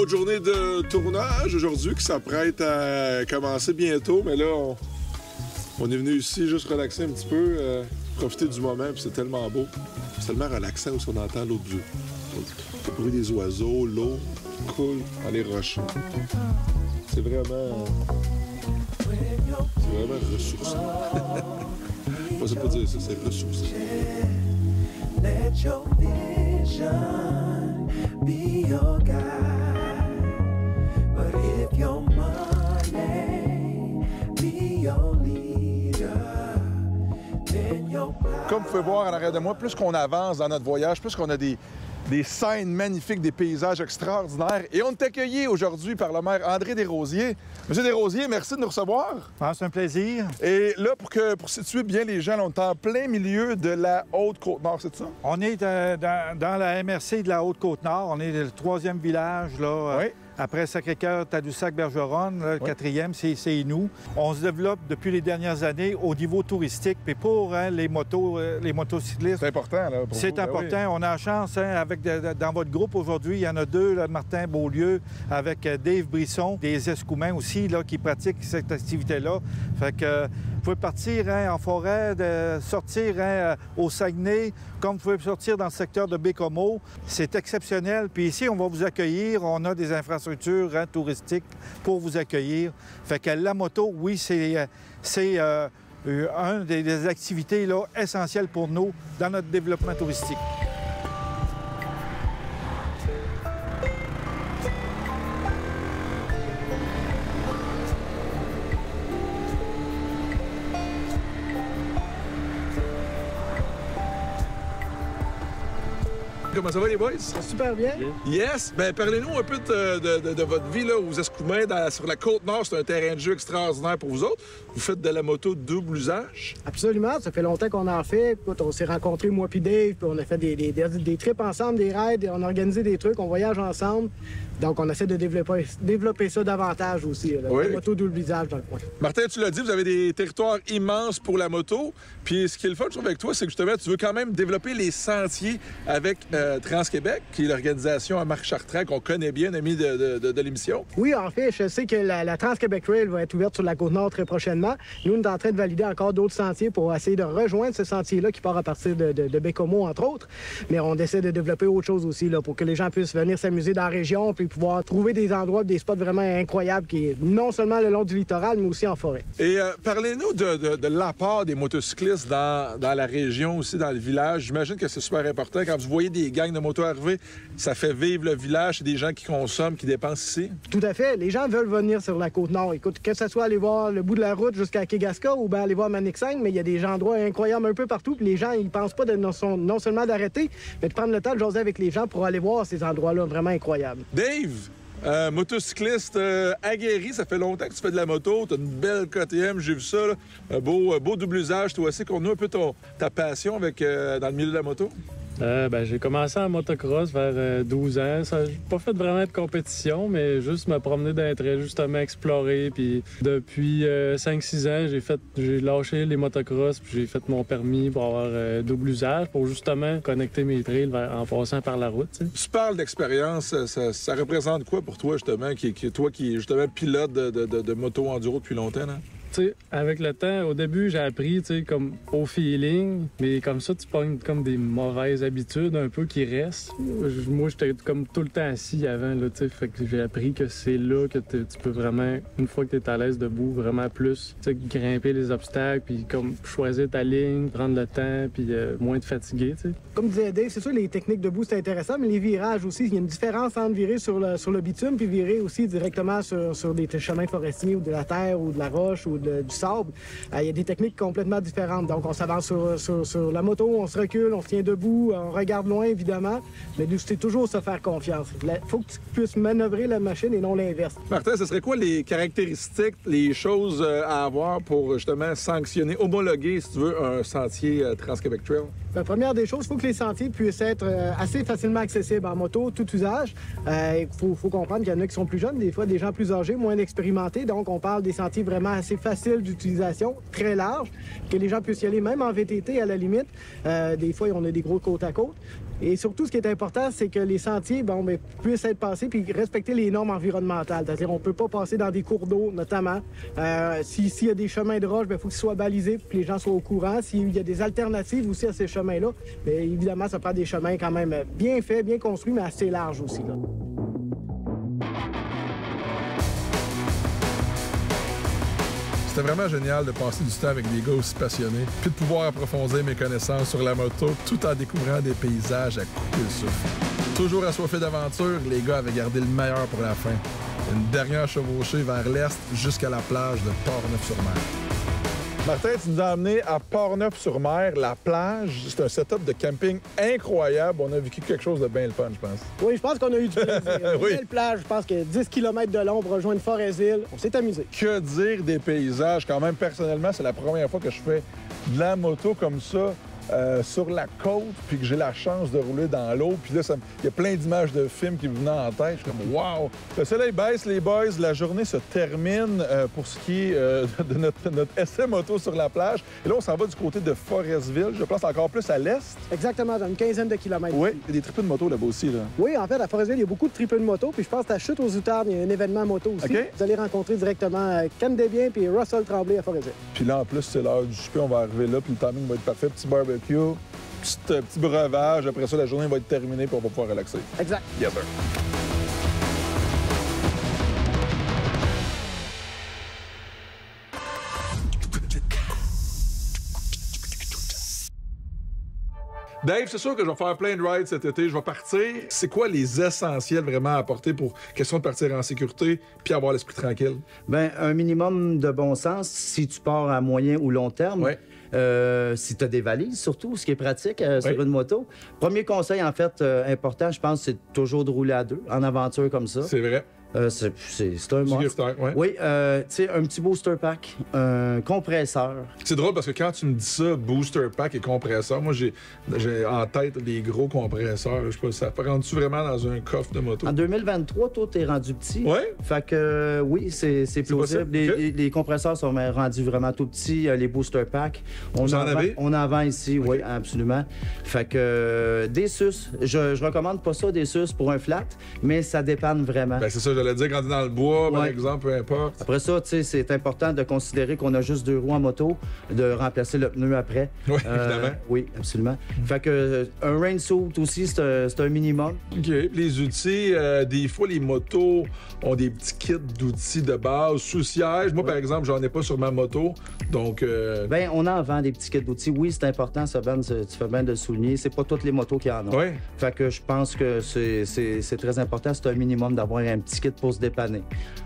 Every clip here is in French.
autre journée de tournage aujourd'hui qui s'apprête à commencer bientôt, mais là, on est venu ici juste relaxer un petit peu, profiter du moment, puis c'est tellement beau. C'est tellement relaxant où on entend l'eau le bruit des oiseaux, l'eau coule dans les rochers. C'est vraiment ressourçant. Je ne sais pas dire ça, c'est ressourçant. Let your vision be your guide. But if your money be your leader, then your power... Comme vous pouvez voir en arrière de moi, plus qu'on avance dans notre voyage, plus qu'on a des scènes magnifiques, des paysages extraordinaires. Et on est accueilli aujourd'hui par le maire André Desrosiers. Monsieur Desrosiers, merci de nous recevoir. Ah, c'est un plaisir. Et là, pour situer bien les gens, on est en plein milieu de la Haute-Côte-Nord, c'est ça? On est dans la MRC de la Haute-Côte-Nord. On est le 3e village, là. Oui. Après Sacré-Cœur, Tadoussac-Bergeronne, le 4e, c'est nous. On se développe depuis les dernières années au niveau touristique. Puis pour les motocyclistes... C'est important, là, pour c'est vous, important. Ben oui. On a la chance, dans votre groupe aujourd'hui, il y en a deux, là, Martin Beaulieu avec Dave Brisson, des Escoumins aussi, là, qui pratiquent cette activité-là. Fait que vous pouvez partir en forêt, sortir au Saguenay, comme vous pouvez sortir dans le secteur de Bécomo. C'est exceptionnel. Puis ici, on va vous accueillir. On a des infrastructures touristiques pour vous accueillir. Fait que la moto, oui, c'est une des activités là, essentielles pour nous dans notre développement touristique. Comment ça va, les boys? Super bien. Yes! Bien, parlez-nous un peu de votre vie là, aux Escoumins, sur la Côte-Nord. C'est un terrain de jeu extraordinaire pour vous autres. Vous faites de la moto double usage? Absolument. Ça fait longtemps qu'on en fait. Écoute, on s'est rencontrés, moi puis Dave, puis on a fait des trips ensemble, des raids, on a organisé des trucs, on voyage ensemble. Donc, on essaie de développer ça davantage aussi, là, oui. La moto double usage dans le coin. Martin, tu l'as dit, vous avez des territoires immenses pour la moto. Puis ce qui est le fun, je trouve, avec toi, c'est que justement, tu veux quand même développer les sentiers avec Trans-Québec, qui est l'organisation à Marc Chartrand, qu'on connaît bien, ami de l'émission. Oui, en fait, je sais que la Trans-Québec Rail va être ouverte sur la Côte-Nord très prochainement. Nous, on est en train de valider encore d'autres sentiers pour essayer de rejoindre ce sentier-là qui part à partir de Bécomo, entre autres. Mais on essaie de développer autre chose aussi, là, pour que les gens puissent venir s'amuser dans la région puis pouvoir trouver des endroits, des spots vraiment incroyables, qui non seulement le long du littoral, mais aussi en forêt. Et parlez-nous de l'apport des motocyclistes dans la région, aussi dans le village. J'imagine que c'est super important. Quand vous voyez des gangs de motos arriver, ça fait vivre le village. C'est des gens qui consomment, qui dépensent ici. Tout à fait. Les gens veulent venir sur la Côte-Nord. Écoute, que ce soit aller voir le bout de la route jusqu'à Kegaska ou bien aller voir Manicsing, mais il y a des endroits incroyables un peu partout. Puis les gens, ils pensent pas non seulement d'arrêter, mais de prendre le temps de jaser avec les gens pour aller voir ces endroits-là vraiment incroyables. Dave, motocycliste aguerri, ça fait longtemps que tu fais de la moto, tu as une belle KTM, j'ai vu ça, là. Un beau double usage. Toi aussi, qu'on a un peu ta passion dans le milieu de la moto? J'ai commencé en motocross vers 12 ans. J'ai pas fait vraiment de compétition, mais juste me promener dans les trails, justement explorer. Puis depuis 5-6 ans, j'ai lâché les motocross, puis j'ai fait mon permis pour avoir double usage, pour justement connecter mes trails en passant par la route. T'sais. Tu parles d'expérience, ça représente quoi pour toi, justement, toi qui es justement pilote de moto enduro depuis longtemps, là? T'sais, avec le temps, au début, j'ai appris comme au feeling, mais comme ça, tu pognes comme des mauvaises habitudes un peu qui restent. Moi, j'étais comme tout le temps assis avant, là, fait que j'ai appris que c'est là que tu peux vraiment, une fois que tu es à l'aise debout, vraiment plus grimper les obstacles, puis comme choisir ta ligne, prendre le temps, puis moins te fatiguer. T'sais. Comme disait Dave, c'est sûr, les techniques debout, c'est intéressant, mais les virages aussi, il y a une différence entre virer sur le bitume puis virer aussi directement sur des chemins forestiers ou de la terre ou de la roche ou du sable. Il y a des techniques complètement différentes. Donc, on s'avance sur la moto, on se recule, on se tient debout, on regarde loin, évidemment, mais c'est toujours se faire confiance. Il faut que tu puisses manœuvrer la machine et non l'inverse. Martin, ce serait quoi les caractéristiques, les choses à avoir pour justement sanctionner, homologuer, si tu veux, un sentier Trans-Québec Trail? La première des choses, il faut que les sentiers puissent être assez facilement accessibles en moto, tout usage. Il faut comprendre qu'il y en a qui sont plus jeunes, des fois des gens plus âgés, moins expérimentés. Donc, on parle des sentiers vraiment assez faciles d'utilisation, très larges, que les gens puissent y aller même en VTT à la limite. Des fois, on a des gros côte à côte. Et surtout, ce qui est important, c'est que les sentiers puissent être passés puis respecter les normes environnementales. C'est-à-dire, on ne peut pas passer dans des cours d'eau, notamment. S'il y a des chemins de roche, il faut qu'ils soient balisés pour que les gens soient au courant. S'il y a des alternatives aussi à ces chemins-là, bien évidemment, ça prend des chemins quand même bien faits, bien construits, mais assez larges aussi, là. C'était vraiment génial de passer du temps avec des gars aussi passionnés, puis de pouvoir approfondir mes connaissances sur la moto tout en découvrant des paysages à couper le souffle. Toujours assoiffés d'aventure, les gars avaient gardé le meilleur pour la fin. Une dernière chevauchée vers l'est jusqu'à la plage de Port-Neuf-sur-Mer. Martin, tu nous as amené à Port-Neuf-sur-Mer, la plage. C'est un setup de camping incroyable. On a vécu quelque chose de bien le fun, je pense. Oui, je pense qu'on a eu du plaisir. Oui. Une belle plage, je pense que 10 km de long pour rejoindre Forest-Ville. On s'est amusé. Que dire des paysages? Quand même, personnellement, c'est la première fois que je fais de la moto comme ça. Sur la côte, puis que j'ai la chance de rouler dans l'eau. Puis là, il y a plein d'images de films qui me venaient en tête. Je suis comme, wow! Le soleil baisse, les boys. La journée se termine pour ce qui est de notre essai moto sur la plage. Et là, on s'en va du côté de Forestville. Je pense encore plus à l'est. Exactement, dans une quinzaine de kilomètres. Oui, il y a des tripes de moto là-bas aussi. Là. Oui, en fait, à Forestville, il y a beaucoup de tripes de moto. Puis je pense que à Chute aux Outardes, il y a un événement moto aussi. Okay. Vous allez rencontrer directement Ken Desbiens puis Russell Tremblay à Forestville. Puis là, en plus, c'est l'heure du souper. On va arriver là, puis le timing va être parfait. Petit barbecue. Petit breuvage. Après ça, la journée va être terminée puis on va pouvoir relaxer. Exact. Yes, sir. Dave, c'est sûr que je vais faire plein de rides cet été. Je vais partir. C'est quoi les essentiels vraiment à apporter pour question de partir en sécurité puis avoir l'esprit tranquille? Bien, un minimum de bon sens si tu pars à moyen ou long terme. Oui. Si tu as des valises, surtout, ce qui est pratique sur une moto. Premier conseil, en fait, important, je pense, c'est toujours de rouler à deux en aventure comme ça. C'est vrai. C'est un must. Ouais. Oui, tu sais, un petit booster pack, un compresseur. C'est drôle parce que quand tu me dis ça, booster pack et compresseur, moi, j'ai en tête des gros compresseurs. Je sais pas, ça rentre-tu vraiment dans un coffre de moto? En 2023, tout est rendu petit. Oui? Fait que, oui, c'est plausible. Les compresseurs sont rendus vraiment tout petits. Les booster packs. On en vend ici, oui, absolument. Fait que, des sus, je recommande pas ça, des sus pour un flat, mais ça dépanne vraiment. Ben, c'est ça, j'allais dire, quand t'es dans le bois, par exemple, peu importe. Après ça, tu sais, c'est important de considérer qu'on a juste 2 roues en moto, de remplacer le pneu après. Oui, évidemment. Oui, absolument. Fait que un rain suit aussi, c'est un minimum. OK. Les outils, des fois, les motos ont des petits kits d'outils de base sous siège. Moi, par exemple, j'en ai pas sur ma moto, donc... Bien, on en vend des petits kits d'outils. Oui, c'est important, ça, Ben, tu fais bien de le souligner. C'est pas toutes les motos qui en ont. Oui. Fait que je pense que c'est très important, c'est un minimum d'avoir un petit kit pour se dépanner.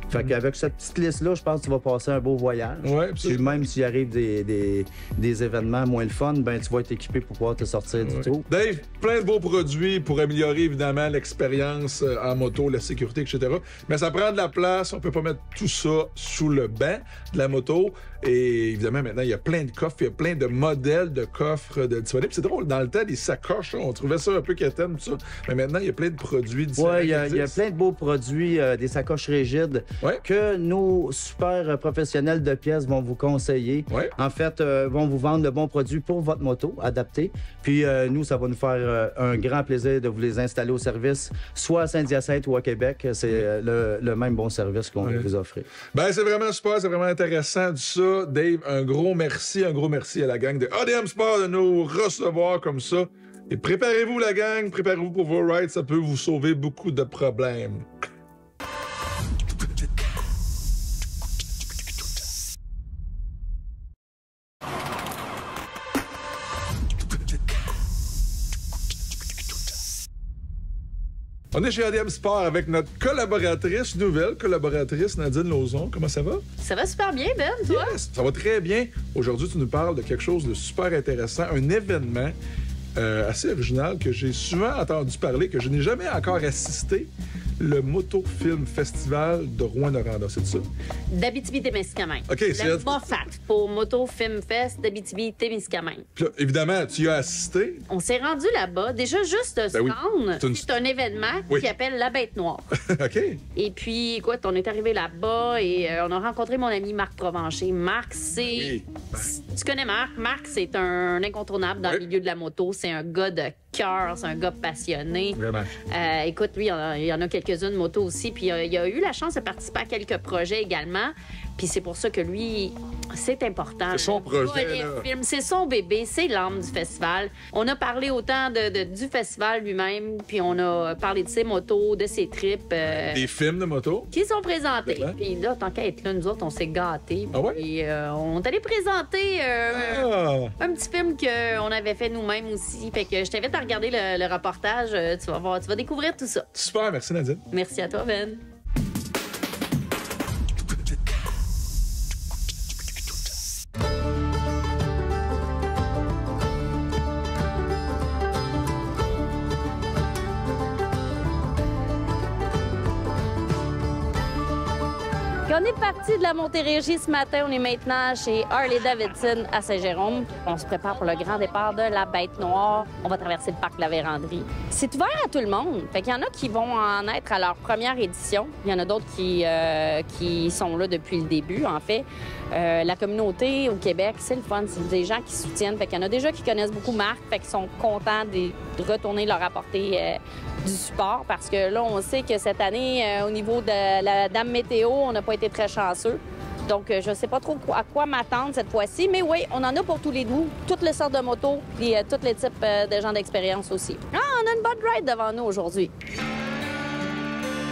Fait qu'avec cette petite liste-là, je pense que tu vas passer un beau voyage. Oui, puis même s'il arrive des événements moins le fun, ben tu vas être équipé pour pouvoir te sortir du trou. Dave, plein de beaux produits pour améliorer évidemment l'expérience en moto, la sécurité, etc. Mais ça prend de la place, on peut pas mettre tout ça sous le banc de la moto. Et évidemment, maintenant, il y a plein de coffres, il y a plein de modèles de coffres disponibles. C'est drôle, dans le temps, les sacoches, on trouvait ça un peu quétaine, tout ça. Mais maintenant, il y a plein de produits différents. Oui, il y a plein de beaux produits, des sacoches rigides que nos super professionnels de pièces vont vous conseiller. En fait, vont vous vendre le bon produit pour votre moto, adapté. Puis nous, ça va nous faire un grand plaisir de vous les installer au service, soit à Saint-Hyacinthe ou à Québec. C'est le même bon service qu'on va vous offrir. Ben, c'est vraiment super, c'est vraiment intéressant du ça. Dave, un gros merci à la gang de ADM Sport de nous recevoir comme ça. Et préparez-vous, la gang, préparez-vous pour vos rides, ça peut vous sauver beaucoup de problèmes. On est chez ADM Sport avec notre nouvelle collaboratrice, Nadine Lauzon. Comment ça va? Ça va super bien, Ben, toi? Yes, ça va très bien. Aujourd'hui, tu nous parles de quelque chose de super intéressant, un événement assez original que j'ai souvent entendu parler, que je n'ai jamais encore assisté, le Moto Film Festival de Rouyn-Noranda, c'est ça? D'Abitibi-Témiscamingue. OK, c'est... Le MOFAT pour Moto Film Fest d'Abitibi-Témiscamingue. Puis là, évidemment, tu y as assisté. On s'est rendu là-bas. Déjà, juste se rendre, c'est un événement qui appelle La Bête Noire. OK. Et puis, écoute, on est arrivé là-bas et on a rencontré mon ami Marc Provencher. Marc, c'est... Tu connais Marc? Marc, c'est un incontournable dans le milieu de la moto. c'est un gars de cœur, c'est un gars passionné. Vraiment. Écoute, lui, il y en a quelques-unes motos aussi. Puis il a eu la chance de participer à quelques projets également. Puis c'est pour ça que lui, c'est important. C'est son projet, c'est son bébé, c'est l'âme du festival. On a parlé autant du festival lui-même, puis on a parlé de ses motos, de ses trips. Des films de moto. Qui sont présentés. Puis là, tant qu'à être là, nous autres, on s'est gâtés. Ah ouais? Puis on est allé présenter un petit film qu'on avait fait nous-mêmes aussi. Fait que je t'invite à regarder le reportage. Tu vas voir, tu vas découvrir tout ça. Super, merci Nadine. Merci à toi, Ben. On est parti de la Montérégie ce matin. On est maintenant chez Harley-Davidson à Saint-Jérôme. On se prépare pour le grand départ de la Bête Noire. On va traverser le parc de la Vérandrie. C'est ouvert à tout le monde. Fait qu'il y en a qui vont en être à leur première édition. Il y en a d'autres qui sont là depuis le début, en fait. La communauté au Québec, c'est le fun. C'est des gens qui soutiennent. Fait qu'il y en a déjà qui connaissent beaucoup Marc. Fait qu'ils sont contents de retourner leur apporter du support. Parce que là, on sait que cette année, au niveau de la Dame Météo, on n'a pas été très chanceux. Donc, je ne sais pas trop à quoi m'attendre cette fois-ci. Mais oui, on en a pour tous les goûts, toutes les sortes de motos et tous les types de gens d'expérience aussi. Ah, on a une bonne ride devant nous aujourd'hui.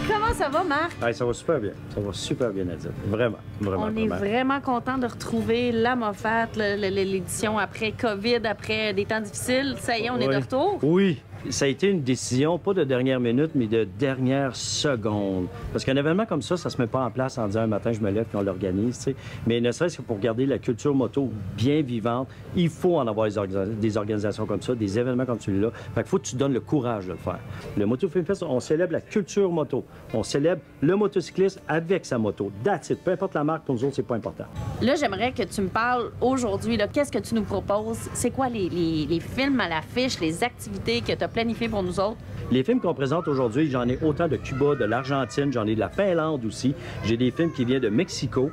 Comment ça va, Marc? Ouais, ça va super bien. Ça va super bien, Nadine. Vraiment, vraiment. On est vraiment content de retrouver la Moffat, l'édition après COVID, après des temps difficiles. Ça y est, on est de retour? Oui. Ça a été une décision, pas de dernière minute, mais de dernière seconde. Parce qu'un événement comme ça se met pas en place en disant un matin, je me lève et on l'organise, tu sais. Mais ne serait-ce que pour garder la culture moto bien vivante, il faut en avoir des organisations comme ça, des événements comme celui-là. Fait qu'il faut que tu donnes le courage de le faire. Le Moto Film Fest, on célèbre la culture moto. On célèbre le motocycliste avec sa moto. That's it. Peu importe la marque, pour nous autres, c'est pas important. Là, j'aimerais que tu me parles aujourd'hui, qu'est-ce que tu nous proposes? C'est quoi les films à l'affiche, les activités que tu as planifié pour nous autres? Les films qu'on présente aujourd'hui, j'en ai autant de Cuba, de l'Argentine, j'en ai de la Finlande aussi. J'ai des films qui viennent de Mexico.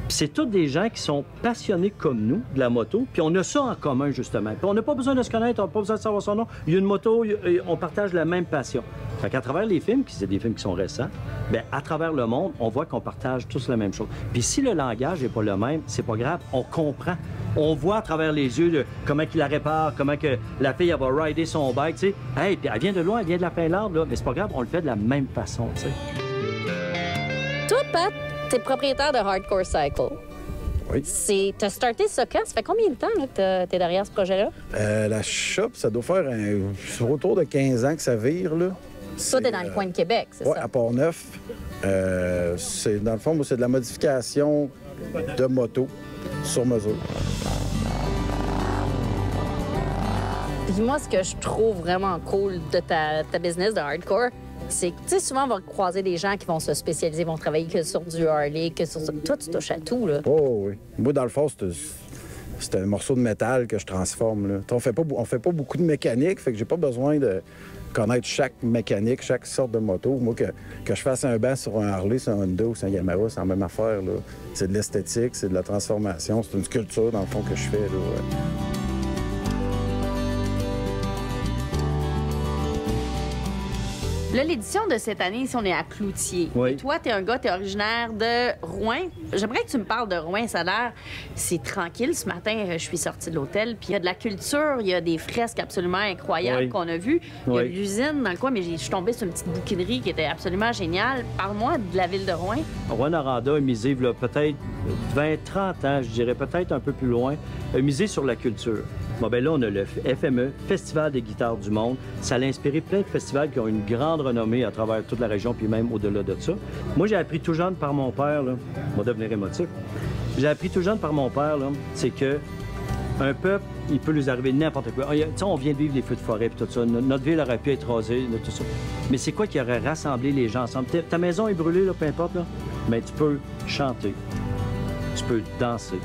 Puis c'est tous des gens qui sont passionnés comme nous de la moto. Puis on a ça en commun, justement. Puis on n'a pas besoin de se connaître, on n'a pas besoin de savoir son nom. Il y a une moto, on partage la même passion. Fait qu'à travers les films, puis c'est des films qui sont récents, bien, à travers le monde, on voit qu'on partage tous la même chose. Puis si le langage n'est pas le même, c'est pas grave, on comprend. On voit à travers les yeux de comment qu'il la répare, comment que la fille, elle va rider son bike, tu sais. Hey, puis elle vient de loin, elle vient de la Finlande, là. Mais c'est pas grave, on le fait de la même façon, tu sais. Toi, Pat, t'es propriétaire de Hardcore Cycle. Oui. T'as starté ça quand? Ça fait combien de temps que t'es derrière ce projet-là? La shop, ça doit faire autour de 15 ans que ça vire, là. Toi, t'es dans le coin de Québec, c'est ça? Oui, à Port-Neuf. Dans le fond, c'est de la modification de moto sur mesure. Puis moi, ce que je trouve vraiment cool de ta business de hardcore, c'est que, tu sais, souvent, on va croiser des gens qui vont se spécialiser, vont travailler que sur du Harley, que sur... Toi, tu touches à tout, là. Oh oui. Moi, dans le fond, c'est un morceau de métal que je transforme, là. On fait pas beaucoup de mécanique, fait que j'ai pas besoin de connaître chaque mécanique, chaque sorte de moto. Moi, que je fasse un banc sur un Harley, sur un Honda ou sur un Yamaha, c'est la même affaire, là. C'est de l'esthétique, c'est de la transformation, c'est une sculpture, dans le fond, que je fais, là. Là, l'édition de cette année, ici, on est à Cloutier. Oui. Et toi, t'es un gars, t'es originaire de Rouen. J'aimerais que tu me parles de Rouen. Ça a l'air... C'est tranquille. Ce matin, je suis sortie de l'hôtel, puis il y a de la culture, il y a des fresques absolument incroyables qu'on a vues. Il y a de l'usine dans le coin, mais je suis tombée sur une petite bouquinerie qui était absolument géniale. Parle-moi de la ville de Rouen. Rouen-Noranda a misé, peut-être 20, 30 ans, je dirais peut-être un peu plus loin, a misé sur la culture. Bon, ben là, on a le FME, Festival des guitares du monde. Ça a inspiré plein de festivals qui ont une grande renommée à travers toute la région, puis même au-delà de ça. Moi, j'ai appris tout jeune par mon père, là, on va devenir émotif. J'ai appris tout jeune par mon père, là, c'est que un peuple, il peut lui arriver n'importe quoi. Tu sais, on vient de vivre les feux de forêt, puis tout ça. Notre ville aurait pu être rasée, tout ça. Mais c'est quoi qui aurait rassemblé les gens ensemble? Ta maison est brûlée, là, peu importe, là. Mais tu peux chanter, tu peux danser.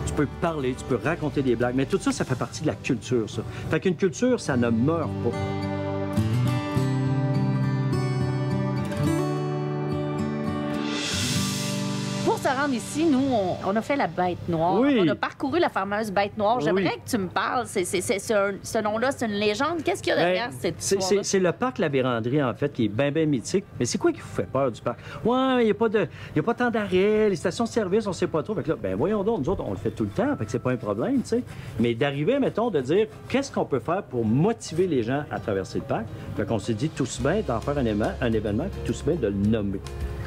Tu peux parler, tu peux raconter des blagues, mais tout ça, ça fait partie de la culture, ça. Fait qu'une culture, ça ne meurt pas. Pour se rendre ici, nous, on a fait la Bête Noire. Oui. On a parcouru la fameuse Bête Noire. J'aimerais que tu me parles. Ce nom-là, c'est une légende. Qu'est-ce qu'il y a derrière cette histoire-là? C'est le parc La Vérandrie, en fait, qui est bien mythique. Mais c'est quoi qui vous fait peur du parc? Ouais, il n'y a pas tant d'arrêts, les stations-service, on ne sait pas trop. Fait que là, ben voyons donc, nous autres, on le fait tout le temps, fait que c'est pas un problème, tu sais. Mais d'arriver, mettons, de dire qu'est-ce qu'on peut faire pour motiver les gens à traverser le parc. Fait qu'on s'est dit tout bien d'en faire un événement, puis tout bien de le nommer.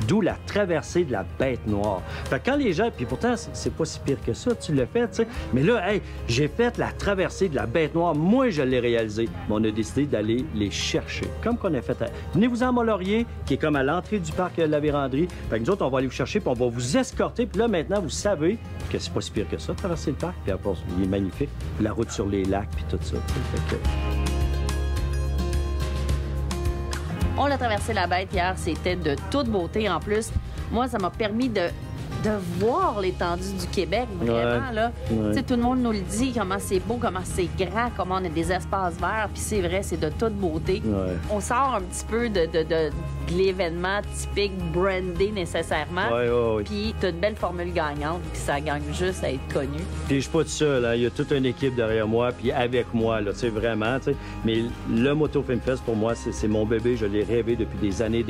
D'où la traversée de la Bête Noire. Fait que quand les gens, puis pourtant, c'est pas si pire que ça, tu l'as fait, tu sais. Mais là, hey, j'ai fait la traversée de la Bête Noire. Moi, je l'ai réalisé. Mais on a décidé d'aller les chercher. Comme qu'on a fait à... Venez-vous-en à Mont-Laurier, qui est comme à l'entrée du parc La Vérandrie. Fait que nous autres, on va aller vous chercher, puis on va vous escorter. Puis là, maintenant, vous savez que c'est pas si pire que ça, traverser le parc. Puis après, il est magnifique. La route sur les lacs, puis tout ça. Fait que... On a traversé la Bête hier, c'était de toute beauté en plus. Moi, ça m'a permis de voir l'étendue du Québec, vraiment, là. Ouais. Tu sais, tout le monde nous le dit, comment c'est beau, comment c'est grand, comment on a des espaces verts, puis c'est vrai, c'est de toute beauté. Ouais. On sort un petit peu de l'événement typique brandé nécessairement, Ouais. puis t'as une belle formule gagnante, puis ça gagne juste à être connu. Puis je suis pas tout seul, hein. Il y a toute une équipe derrière moi, puis avec moi, là, tu sais, vraiment, tu sais. Mais le Moto Film Fest, pour moi, c'est mon bébé. Je l'ai rêvé depuis des années.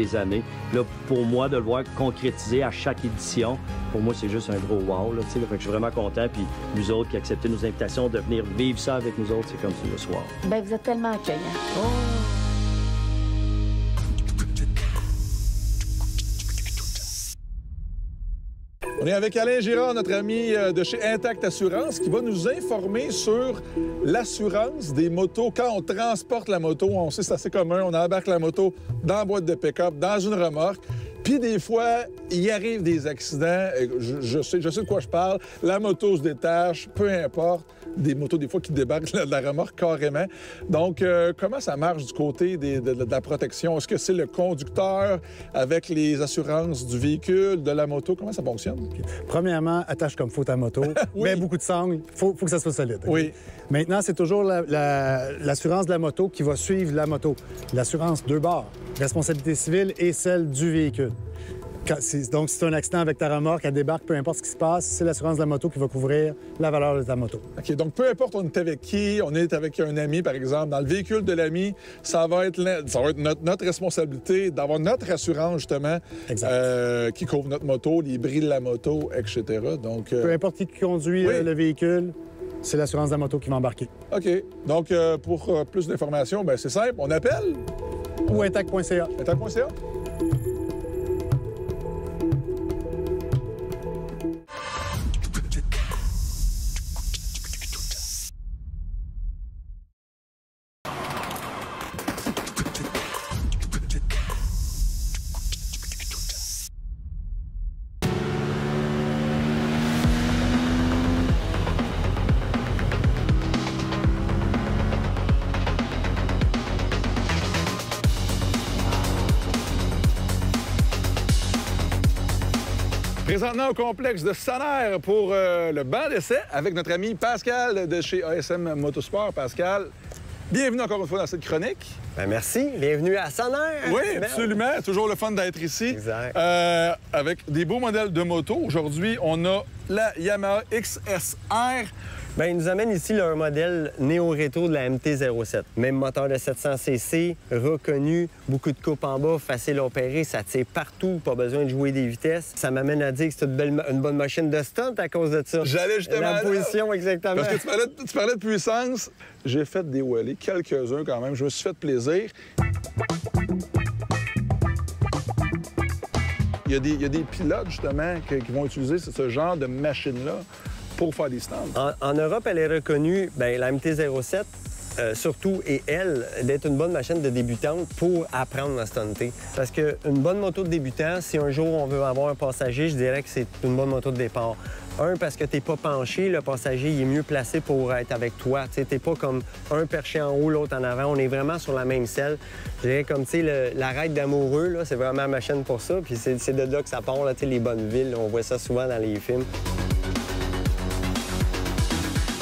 Là, pour moi, de le voir concrétiser à chaque édition, pour moi, c'est juste un gros wow, là, tu sais. Fait que je suis vraiment content. Puis nous autres qui acceptez nos invitations de venir vivre ça avec nous autres, c'est comme le soir. Ben vous êtes tellement accueillants. On est avec Alain Girard, notre ami de chez Intact Assurance, qui va nous informer sur l'assurance des motos. Quand on transporte la moto, on sait que c'est assez commun, on embarque la moto dans la boîte de pick-up, dans une remorque. Puis des fois, il arrive des accidents. Je sais de quoi je parle. La moto se détache, peu importe. Des motos, des fois, qui débarquent de la remorque carrément. Donc, comment ça marche du côté de la protection? Est-ce que c'est le conducteur avec les assurances du véhicule, de la moto? Comment ça fonctionne? Premièrement, attache comme faut ta moto. Oui. Mets beaucoup de sangle. Faut que ça soit solide. Okay? Oui. Maintenant, c'est toujours l'assurance de la moto qui va suivre la moto. L'assurance deux bords, responsabilité civile et celle du véhicule. Donc, si tu as un accident avec ta remorque, elle débarque, peu importe ce qui se passe, c'est l'assurance de la moto qui va couvrir la valeur de ta moto. OK, donc peu importe on est avec qui, on est avec un ami, par exemple, dans le véhicule de l'ami, ça va être notre responsabilité d'avoir notre assurance, justement, qui couvre notre moto, les bris de la moto, etc. Donc, peu importe qui conduit le véhicule, c'est l'assurance de la moto qui va embarquer. OK. Donc, pour plus d'informations, ben c'est simple, on appelle? Ou intact.ca. Intact.ca? Présentement au complexe de Sonners pour le banc d'essai avec notre ami Pascal de chez ASM Motosport. Pascal, bienvenue encore une fois dans cette chronique. Bien, merci. Bienvenue à Sonners. Oui, absolument. Toujours le fun d'être ici. Exact. Avec des beaux modèles de moto. Aujourd'hui, on a la Yamaha XSR. Bien, il nous amène ici là, un modèle néo-rétro de la MT-07. Même moteur de 700cc, reconnu, beaucoup de coupe en bas, facile à opérer, ça tire partout, pas besoin de jouer des vitesses. Ça m'amène à dire que c'est une bonne machine de stunt à cause de ça. J'allais justement la position, exactement. Parce que tu parlais de puissance. J'ai fait des wheelies, quelques-uns quand même. Je me suis fait plaisir. Il y a des pilotes, justement, qui vont utiliser ce genre de machine-là pour faire des stunts. En Europe, elle est reconnue, bien, la MT-07, surtout, et elle, d'être une bonne machine de débutante pour apprendre à stunter. Parce qu'une bonne moto de débutant, si un jour on veut avoir un passager, je dirais que c'est une bonne moto de départ. Un, parce que t'es pas penché, le passager il est mieux placé pour être avec toi. T'es pas comme un perché en haut, l'autre en avant. On est vraiment sur la même selle. Je dirais comme, tu sais, la raide d'amoureux, là, c'est vraiment la machine pour ça. Puis c'est de là que ça part, là, tu sais, les bonnes villes. On voit ça souvent dans les films.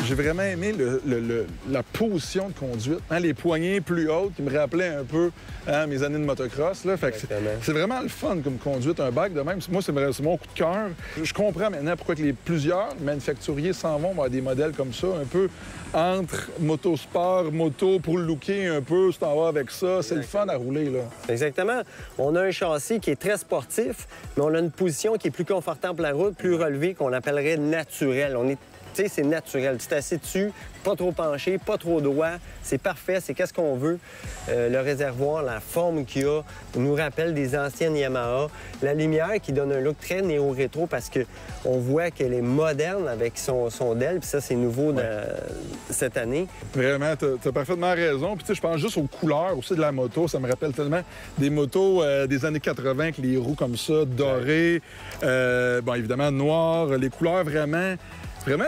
j'ai vraiment aimé la position de conduite. Hein, les poignées plus hautes qui me rappelaient un peu mes années de motocross. Là. Fait que c'est vraiment le fun comme conduite, un bike de même. Moi, c'est mon coup de cœur. Je comprends maintenant pourquoi plusieurs manufacturiers s'en vont vers des modèles comme ça, un peu entre motosport, moto, pour le looker un peu, tu t'en vas avec ça. C'est le fun à rouler, là. Exactement. On a un châssis qui est très sportif, mais on a une position qui est plus confortable pour la route, plus relevée, qu'on appellerait naturelle. Tu sais, c'est naturel. Tu t'assieds dessus, pas trop penché, pas trop droit. C'est parfait, c'est qu'est-ce qu'on veut. Le réservoir, la forme qu'il a, nous rappelle des anciennes Yamaha. La lumière qui donne un look très néo-rétro parce qu'on voit qu'elle est moderne avec son DEL, puis ça, c'est nouveau cette année. Vraiment, t'as parfaitement raison. Puis tu sais, je pense juste aux couleurs aussi de la moto. Ça me rappelle tellement des motos des années 80 avec les roues comme ça, dorées, bon, évidemment, noires. Les couleurs vraiment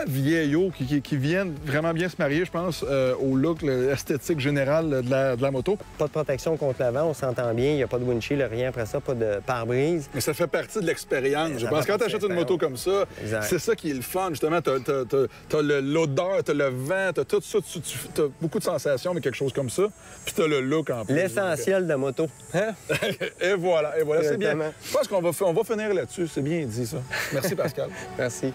vieillots, qui viennent vraiment bien se marier, je pense, au look, l'esthétique générale de la moto. Pas de protection contre l'avant, on s'entend bien, il n'y a pas de windshield, rien après ça, pas de pare-brise. Mais ça fait partie de l'expérience. Je pense que quand tu achètes une moto comme ça, c'est ça qui est le fun, justement. T'as l'odeur, t'as le vent, t'as tout ça, t'as beaucoup de sensations, mais quelque chose comme ça, puis t'as le look en plus. L'essentiel de la moto. Hein? Et voilà, c'est bien. Je pense qu'on va finir là-dessus, c'est bien dit, ça. Merci, Pascal. Merci.